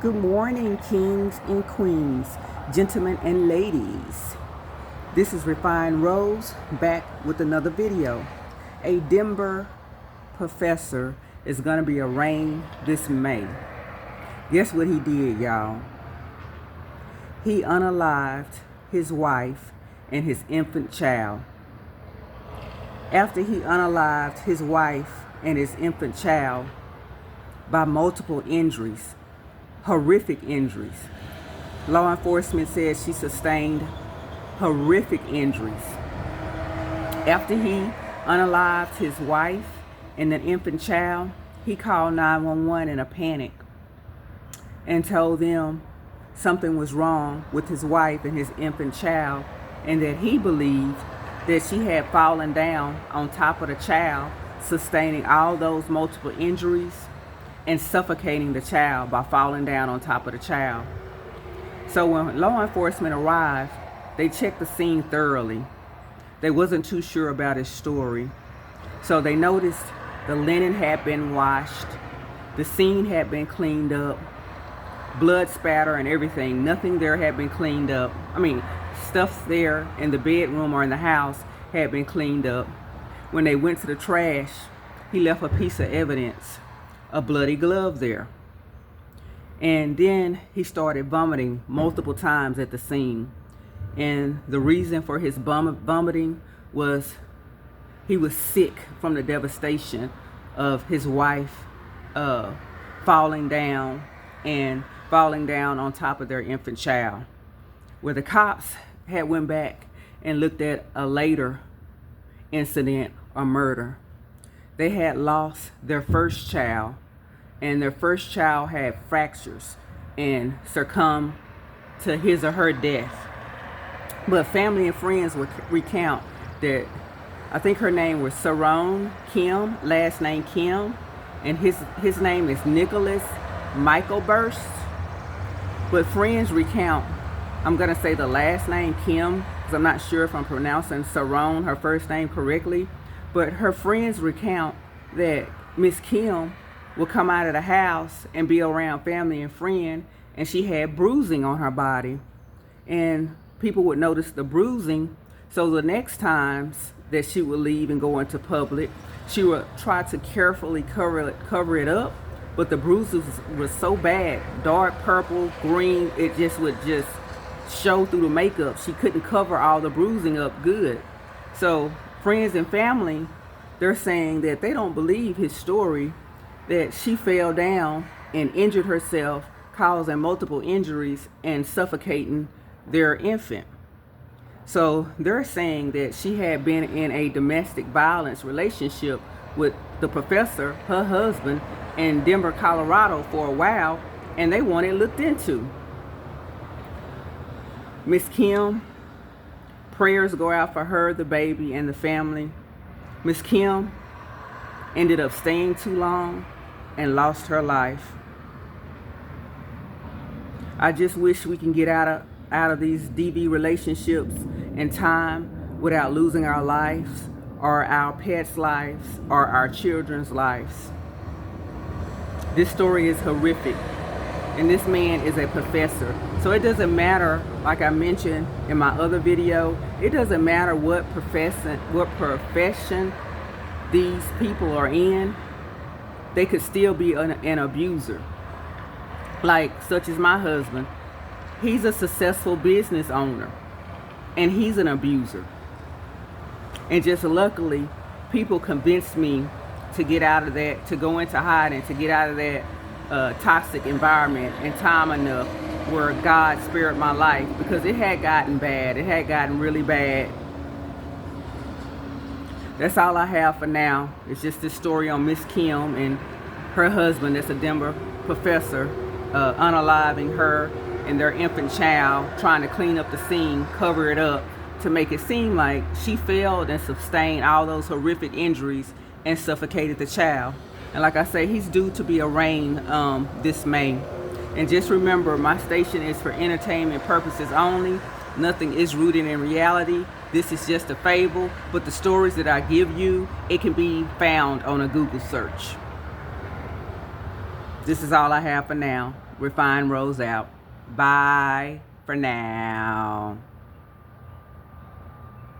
Good morning, kings and queens, gentlemen and ladies. This is Refined Rose back with another video. A Denver professor is going to be arraigned this May. Guess what he did, y'all? He unalived his wife and his infant child. After he unalived his wife and his infant child by multiple injuries, horrific injuries. Law enforcement says she sustained horrific injuries. After he unalived his wife and an infant child, he called 911 in a panic and told them something was wrong with his wife and his infant child, and that he believed that she had fallen down on top of the child, sustaining all those multiple injuries and suffocating the child by falling down on top of the child. So when law enforcement arrived, they checked the scene thoroughly. They wasn't too sure about his story. So they noticed the linen had been washed, the scene had been cleaned up, blood spatter and everything. Nothing there had been cleaned up. Stuff there in the bedroom or in the house had been cleaned up. When they went to the trash, he left a piece of evidence, a bloody glove there. And then he started vomiting multiple times at the scene. And the reason for his vomiting was he was sick from the devastation of his wife falling down on top of their infant child. Where the cops had went back and looked at a later incident or murder. They had lost their first child, and their first child had fractures and succumbed to his or her death. But family and friends would recount that I think her name was Sarone Kim, last name Kim, and his name is Nicholas Michael Burst. But friends recount, I'm going to say the last name Kim, because I'm not sure if I'm pronouncing Sarone, her first name, correctly. But her friends recount that Miss Kim would come out of the house and be around family and friends, and she had bruising on her body. And people would notice the bruising, so the next times that she would leave and go into public, she would try to carefully cover it up, but the bruises was so bad, dark purple, green, it just would just show through the makeup. She couldn't cover all the bruising up good. So friends and family, they're saying that they don't believe his story, that she fell down and injured herself, causing multiple injuries and suffocating their infant. So they're saying that she had been in a domestic violence relationship with the professor, her husband, in Denver, Colorado for a while, and they want it looked into. Miss Kim, prayers go out for her, the baby, and the family. Miss Kim ended up staying too long and lost her life. I just wish we can get out of these DV relationships in time without losing our lives, or our pets' lives, or our children's lives. This story is horrific, and this man is a professor. So it doesn't matter, like I mentioned in my other video, it doesn't matter what profession these people are in, they could still be an abuser. Like, such as my husband, he's a successful business owner, and he's an abuser. And just luckily, people convinced me to get out of that, to go into hiding, to get out of that toxic environment in time enough where God spared my life, because it had gotten bad. It had gotten really bad. That's all I have for now. It's just this story on Miss Kim and her husband, that's a Denver professor, unaliving her and their infant child, trying to clean up the scene, cover it up, to make it seem like she failed and sustained all those horrific injuries and suffocated the child. And like I say, he's due to be arraigned this May. And just remember, my station is for entertainment purposes only. Nothing is rooted in reality. This is just a fable, but the stories that I give you, it can be found on a Google search. This is all I have for now. Refined Rose out. Bye for now.